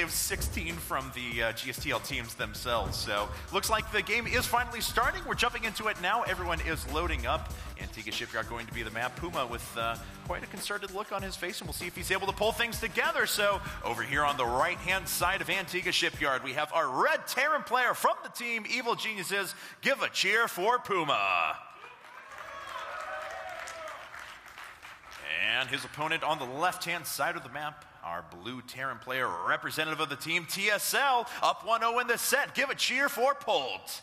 only have 16 from the GSTL teams themselves. So looks like the game is finally starting. We're jumping into it now. Everyone is loading up. Antigua Shipyard going to be the map. PuMa with quite a concerted look on his face, and we'll see if he's able to pull things together. So over here on the right-hand side of Antigua Shipyard, we have our red Terran player from the team, Evil Geniuses. Give a cheer for PuMa. And his opponent on the left-hand side of the map, our blue Terran player, representative of the team, TSL, up 1-0 in the set. Give a cheer for Polt.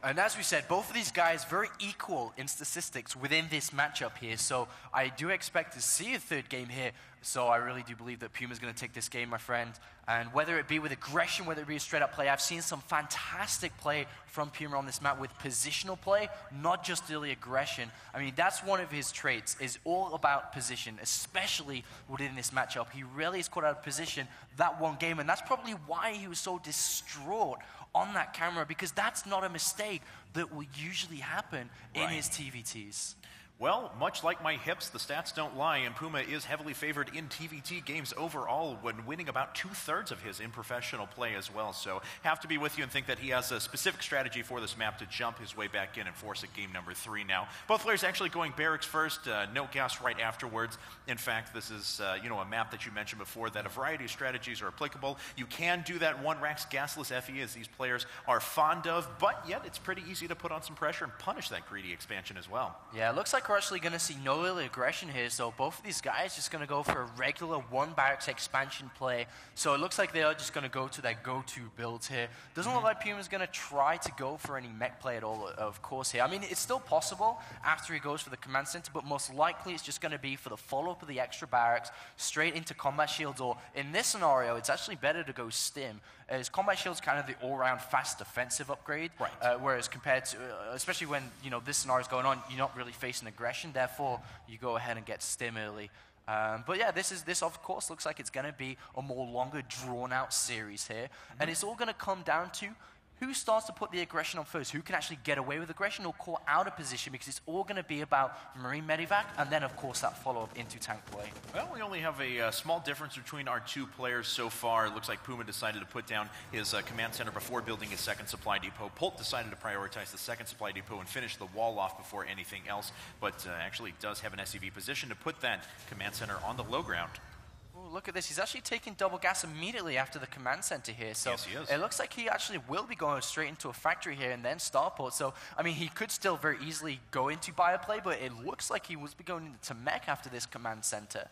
And as we said, both of these guys very equal in statistics within this matchup here. So I do expect to see a third game here. So I really do believe that PuMa's going to take this game, my friend. And whether it be with aggression, whether it be a straight-up play, I've seen some fantastic play from PuMa on this map with positional play, not just early aggression. I mean, that's one of his traits, is all about position, especially within this matchup. He really is caught out of position that one game, and that's probably why he was so distraught on that camera, because that's not a mistake that will usually happen in his TVTs. Well, much like my hips, the stats don't lie, and PuMa is heavily favored in TVT games overall when winning about 2/3 of his in professional play as well. So have to be with you and think that he has a specific strategy for this map to jump his way back in and force at game number 3 now. Both players actually going barracks first, no gas right afterwards. In fact, this is a map that you mentioned before that a variety of strategies are applicable. You can do that one racks gasless FE as these players are fond of, but yet it's pretty easy to put on some pressure and punish that greedy expansion as well. Yeah, it looks like we're actually going to see no early aggression here, so both of these guys just going to go for a regular one barracks expansion play. So it looks like they are just going to go to their go-to builds here. Doesn't look like PuMa's going to try to go for any mech play at all, of course, here. I mean, it's still possible after he goes for the command center, but most likely it's just going to be for the follow-up of the extra barracks straight into combat shields, or in this scenario, it's actually better to go stim, as combat shield's kind of the all-round fast defensive upgrade, whereas compared to, especially when, this scenario's going on, you're not really facing aggression, therefore you go ahead and get stim early. But yeah, this of course looks like it's going to be a more longer drawn-out series here, and it's all going to come down to who starts to put the aggression on first, who can actually get away with aggression or call out of position, because it's all going to be about Marine Medivac and then, of course, that follow-up into tank play. Well, we only have a small difference between our two players so far. It looks like PuMa decided to put down his command center before building his second supply depot. Polt decided to prioritize the second supply depot and finish the wall off before anything else, but actually does have an SCV position to put that command center on the low ground. Look at this. He's actually taking double gas immediately after the command center here. So yes, he is. It looks like he actually will be going straight into a factory here and then starport. So, I mean, he could still very easily go into bioplay, but it looks like he will be going into mech after this command center,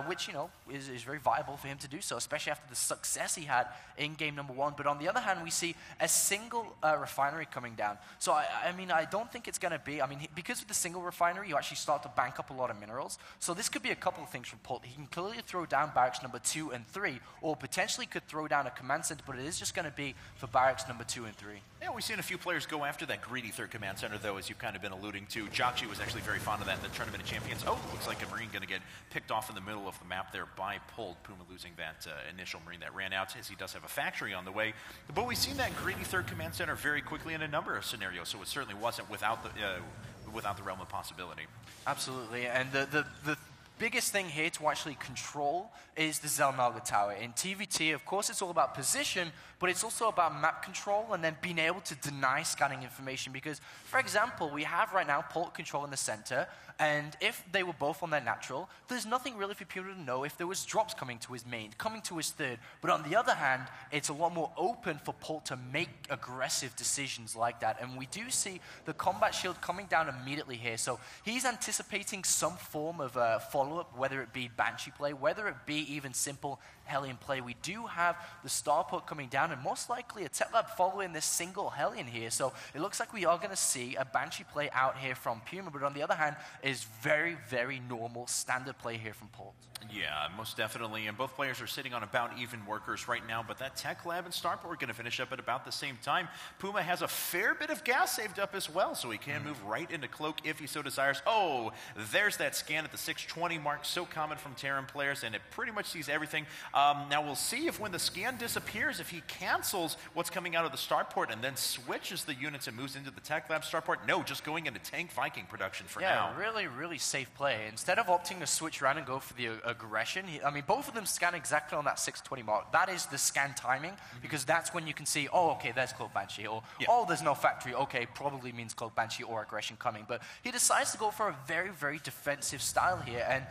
which, is very viable for him to do so, especially after the success he had in game number 1. But on the other hand, we see a single refinery coming down. So, I don't think it's going to be, because with the single refinery, you actually start to bank up a lot of minerals. So this could be a couple of things from Polt. He can clearly throw down barracks number 2 and 3, or potentially could throw down a command center, but it is just going to be for barracks number 2 and 3. Yeah, we've seen a few players go after that greedy third command center, though, as you've kind of been alluding to. Jockey was actually very fond of that in the Tournament of Champions. Oh, looks like a Marine going to get picked off in the middle of the map there by Polt. PuMa losing that initial Marine that ran out, as he does have a factory on the way. But we've seen that greedy third command center very quickly in a number of scenarios, so it certainly wasn't without the realm of possibility. Absolutely, and the biggest thing here to actually control is the Zelnaga Tower. In TVT, of course, it's all about position, but it's also about map control and then being able to deny scanning information. Because, for example, we have right now Polt control in the center, and if they were both on their natural, there's nothing really for people to know if there was drops coming to his main, coming to his third. But on the other hand, it's a lot more open for Polt to make aggressive decisions like that. And we do see the combat shield coming down immediately here. So he's anticipating some form of follow-up, whether it be Banshee play, whether it be even simple Hellion play. We do have the starport coming down, and most likely a Tetlab following this single Hellion here. So it looks like we are going to see a Banshee play out here from PuMa, but on the other hand, is very, very normal standard play here from Polt. Yeah, most definitely, and both players are sitting on about even workers right now, but that Tech Lab and Starport are going to finish up at about the same time. PuMa has a fair bit of gas saved up as well, so he can move right into Cloak if he so desires. Oh, there's that scan at the 620 mark, so common from Terran players, and it pretty much sees everything. Now we'll see if when the scan disappears, if he cancels what's coming out of the starport and then switches the units and moves into the tech lab starport. No, just going into tank Viking production for now. Yeah, really, really safe play. Instead of opting to switch around and go for the aggression, I mean, both of them scan exactly on that 620 mark. That is the scan timing, because that's when you can see, oh, okay, there's Cloak Banshee, or oh, there's no factory. Okay, probably means Cloak Banshee or aggression coming. But he decides to go for a very, very defensive style here, and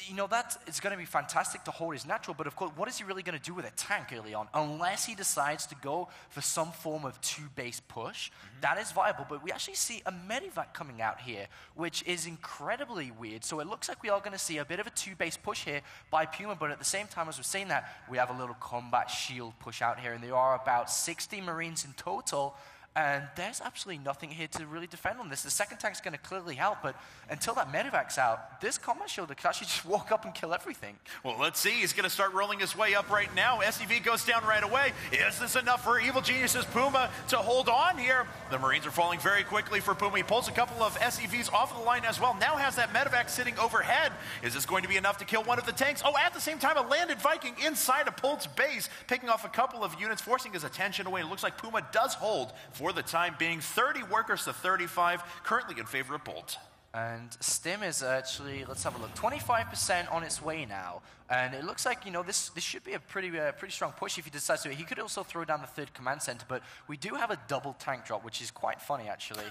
you know, that is going to be fantastic to hold his natural, but of course, what is he really going to do with a tank early on? Unless he decides to go for some form of two-base push, that is viable, but we actually see a Medivac coming out here, which is incredibly weird. So it looks like we are going to see a bit of a two-base push here by PuMa, but at the same time, as we're saying that, we have a little combat shield push out here, and there are about 60 Marines in total. And there's absolutely nothing here to really defend on this. The second tank's going to clearly help, but until that medevac's out, this combat shield could actually just walk up and kill everything. Well, let's see. He's going to start rolling his way up right now. SCV goes down right away. Is this enough for Evil Genius's PuMa to hold on here? The Marines are falling very quickly for PuMa. He pulls a couple of SCVs off of the line as well. Now has that medevac sitting overhead. Is this going to be enough to kill one of the tanks? Oh, at the same time, a landed Viking inside of Polt's base, picking off a couple of units, forcing his attention away. It looks like PuMa does hold for the time being. 30 workers to 35, currently in favor of Polt. And Stim is actually, let's have a look, 25% on its way now. And it looks like, you know, this should be a pretty strong push if he decides to. He could also throw down the third command center, but we do have a double tank drop, which is quite funny, actually.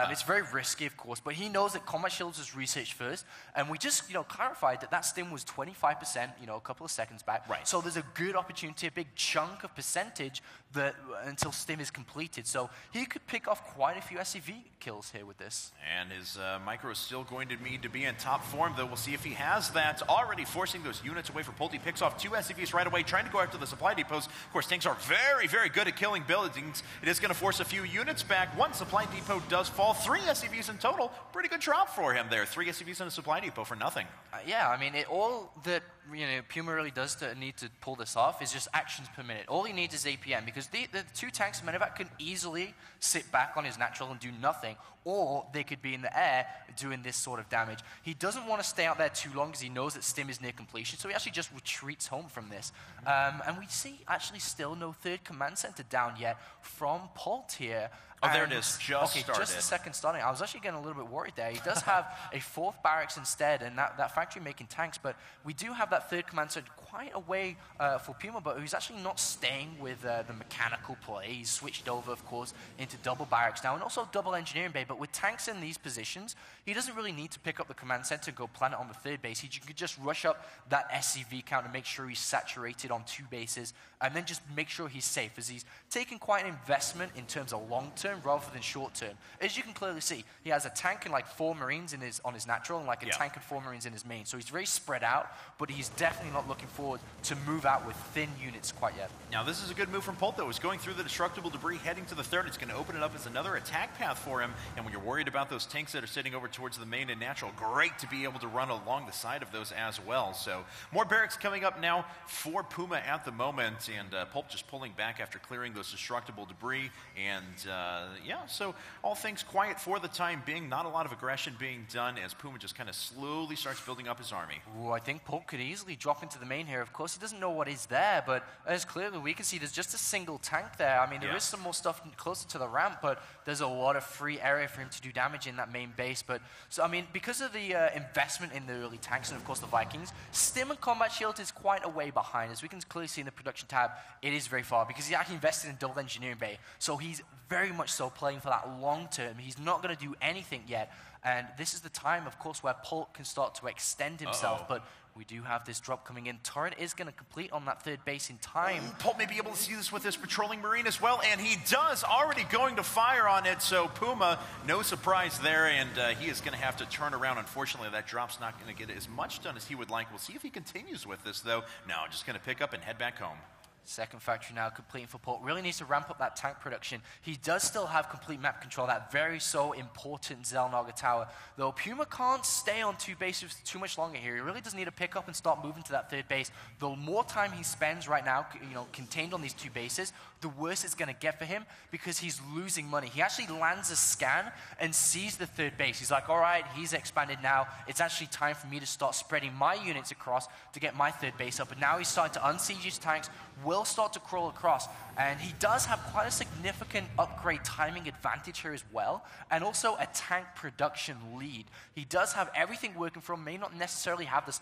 It's very risky, of course, but he knows that combat shields was researched first, and we just, you know, clarified that Stim was 25%, you know, a couple of seconds back. Right. So there's a good opportunity, a big chunk of percentage that until Stim is completed. So he could pick off quite a few SCV kills here with this. And his micro is still going to need to be in top form, though. We'll see if he has that. Already forcing those units away for Polt. He picks off 2 SCVs right away, trying to go after the supply depots. Of course, tanks are very, very good at killing buildings. It is going to force a few units back. 1 supply depot does fall. 3 SCVs in total. Pretty good drop for him there. 3 SCVs in a supply depot for nothing. Yeah, I mean, all that, you know, PuMa really does to need to pull this off is just actions per minute. All he needs is APM, because the 2 tanks, Medevac can easily sit back on his natural and do nothing, or they could be in the air doing this sort of damage. He doesn't want to stay out there too long because he knows that Stim is near completion, so he actually just retreats home from this. And we see actually still no third command center down yet from Polt here. Oh, there it is. Just started. Just a second starting. I was actually getting a little bit worried there. He does have a 4th barracks instead, and that factory making tanks, but we do have that third command center quite away for PuMa, but who's actually not staying with the mechanical play. He's switched over, of course, into double barracks now, and also double engineering bay, but with tanks in these positions, he doesn't really need to pick up the command center and go plant it on the third base. He could just rush up that SCV count and make sure he's saturated on 2 bases, and then just make sure he's safe, as he's taking quite an investment in terms of long-term rather than short-term. As you can clearly see, he has a tank and like 4 Marines on his natural, and like a tank and 4 Marines in his main. So he's very spread out, but he's definitely not looking forward to move out with thin units quite yet. Now this is a good move from Polt, though. He's going through the destructible debris, heading to the third. It's going to open it up as another attack path for him. And when you're worried about those tanks that are sitting over towards the main and natural, great to be able to run along the side of those as well. So more barracks coming up now for PuMa at the moment, and Polt just pulling back after clearing those destructible debris. And yeah, so all things quiet for the time being. Not a lot of aggression being done as PuMa just kind of slowly starts building up his army. Ooh, I think Polt could easily drop into the main here. Of course, he doesn't know what is there, but as clearly we can see, there's just a single tank there. I mean, there is some more stuff closer to the ramp, but there's a lot of free area for him to do damage in that main base. But so, I mean, because of the investment in the early tanks and, of course, the Vikings, Stim and Combat Shield is quite a way behind. As we can clearly see in the production tab, it is very far because he actually invested in double engineering bay. So he's very much so playing for that long term. He's not going to do anything yet. And this is the time, of course, where Polt can start to extend himself. But we do have this drop coming in. Torrent is going to complete on that third base in time. Polt may be able to see this with his patrolling Marine as well, and he does, already going to fire on it. So PuMa, no surprise there, and he is going to have to turn around. Unfortunately, that drop's not going to get as much done as he would like. We'll see if he continues with this, though. No, just going to pick up and head back home. Second factory now completing for Polt. Really needs to ramp up that tank production. He does still have complete map control, that very so important Xel'Naga tower. Though PuMa can't stay on 2 bases too much longer here. He really does need to pick up and start moving to that 3rd base. The more time he spends right now, contained on these 2 bases, the worse it's going to get for him because he's losing money. He actually lands a scan and sees the 3rd base. He's like, all right, he's expanded now. It's actually time for me to start spreading my units across to get my 3rd base up. And now he's starting to unsiege his tanks, will start to crawl across. And he does have quite a significant upgrade timing advantage here as well, and also a tank production lead. He does have everything working for him, may not necessarily have this,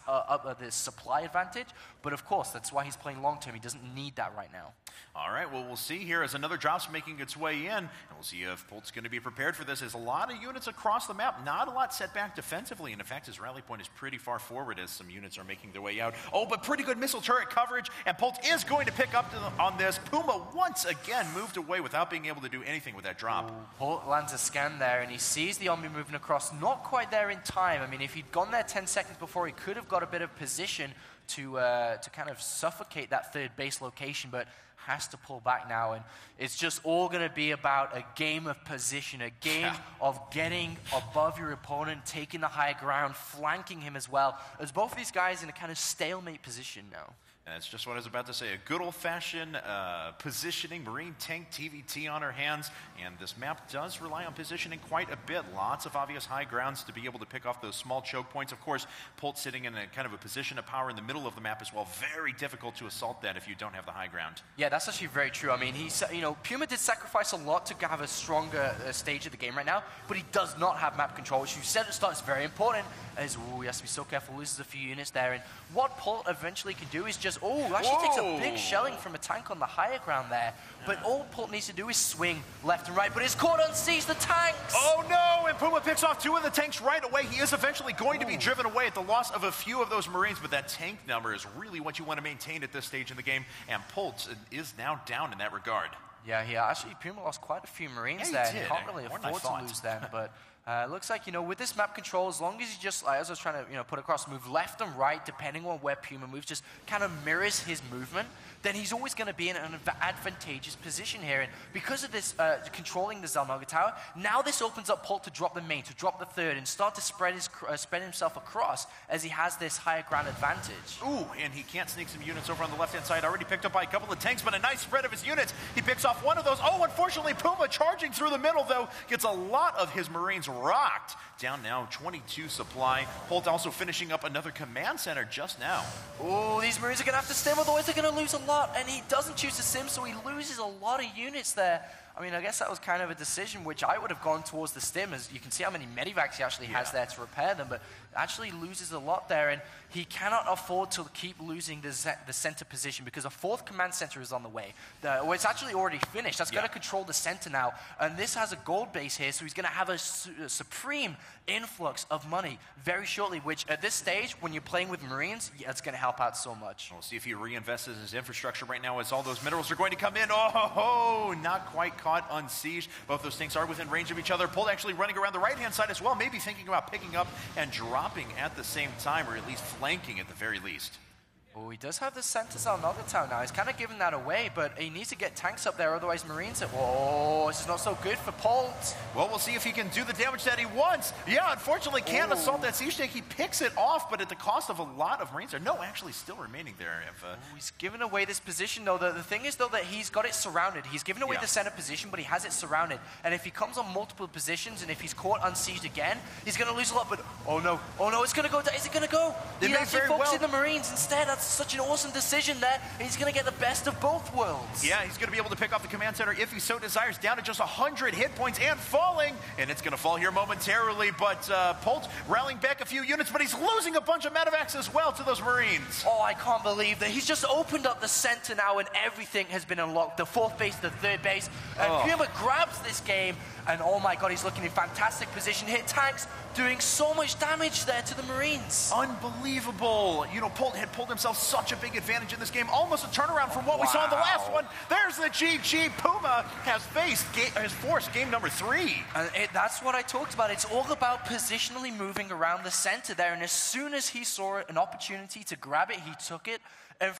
this supply advantage, but of course, that's why he's playing long-term. He doesn't need that right now. All right, well, we'll see here as another drop's making its way in, and we'll see if Polt's going to be prepared for this. There's a lot of units across the map, not a lot set back defensively, and in fact, his rally point is pretty far forward as some units are making their way out. Oh, but pretty good missile turret coverage, and Polt is going to pick up on this. PuMa once again moved away without being able to do anything with that drop. Polt lands a scan there, and he sees the Omni moving across, not quite there in time. I mean, if he'd gone there 10 seconds before, he could have got a bit of position to kind of suffocate that 3rd base location, but has to pull back now, and it's just all going to be about a game of position, a game of getting above your opponent, taking the high ground, flanking him as well, as both of these guys in a kind of stalemate position now. And that's just what I was about to say. A good old-fashioned positioning, Marine tank TVT on our hands. And this map does rely on positioning quite a bit. Lots of obvious high grounds to be able to pick off those small choke points. Of course, Polt sitting in a kind of a position of power in the middle of the map as well. Very difficult to assault that if you don't have the high ground. Yeah, that's actually very true. I mean, PuMa did sacrifice a lot to have a stronger stage of the game right now, but he does not have map control, which you said at the start is very important. As he has to be so careful, loses a few units there. And what Polt eventually can do is just, actually takes a big shelling from a tank on the higher ground there. But all Polt needs to do is swing left and right, but it's caught on siege, the tanks! Oh no, and PuMa picks off 2 of the tanks right away. He is eventually going to be driven away at the loss of a few of those Marines, but that tank number is really what you want to maintain at this stage in the game, and Polt is now down in that regard. Yeah, actually, PuMa lost quite a few Marines there. He can't really afford to lose them, but looks like, with this map control, as long as he just, as I was trying to, put across, move left and right, depending on where PuMa moves, just kind of mirrors his movement, then he's always going to be in an advantageous position here. And because of this controlling the Xel'Naga tower, now this opens up Polt to drop the main, to drop the 3rd, and start to spread himself across as he has this higher ground advantage. Ooh, and he can't sneak some units over on the left-hand side. Already picked up by a couple of tanks, but a nice spread of his units. He picks off one of those. Oh, unfortunately, PuMa charging through the middle, though, gets a lot of his Marines rocked. Down now, 22 supply. Polt also finishing up another command center just now. Oh, these Marines are going to have to stim, otherwise they're going to lose a lot. And he doesn't choose to sim, so he loses a lot of units there. I mean, I guess that was kind of a decision which I would have gone towards the stim, as you can see how many medivacs he actually has there to repair them, but actually loses a lot there, and he cannot afford to keep losing the center position because a 4th command center is on the way. Well, it's actually already finished. That's going to control the center now, and this has a gold base here, so he's going to have a supreme influx of money very shortly, which at this stage, when you're playing with Marines, it's going to help out so much. We'll see if he reinvests in his infrastructure right now as all those minerals are going to come in. Oh, not quite caught unsieged. Both those tanks are within range of each other. Polt actually running around the right-hand side as well, maybe thinking about picking up and dropping at the same time, or at least flanking at the very least. Oh, he does have the center Xel'Naga tower now. He's kind of giving that away, but he needs to get tanks up there, otherwise Marines are... Oh, this is not so good for Polt. Well, we'll see if he can do the damage that he wants. Yeah, unfortunately can't assault that siege tank. He picks it off, but at the cost of a lot of Marines there. No, actually still remaining there. He's given away this position, though. The thing is, though, that he's got it surrounded. He's given away the center position, but he has it surrounded. And if he comes on multiple positions, and if he's caught unsieged again, he's going to lose a lot. But, oh no, it's going to go. Is it going to go? He's actually focusing the Marines instead. That's such an awesome decision there. He's going to get the best of both worlds. Yeah, he's going to be able to pick off the command center if he so desires, down to just 100 hit points and falling. And it's going to fall here momentarily, but Polt rallying back a few units, but he's losing a bunch of medevacs as well to those Marines. Oh, I can't believe that. He's just opened up the center now and everything has been unlocked. The 4th base, the 3rd base. And PuMa grabs this game, and oh my god, he's looking in fantastic position. Hit tanks, doing so much damage there to the Marines. Unbelievable. Polt had pulled himself such a big advantage in this game. Almost a turnaround from what we saw in the last one. There's the GG. PuMa has forced game number 3. That's what I talked about. It's all about positionally moving around the center there. And as soon as he saw an opportunity to grab it, he took it. And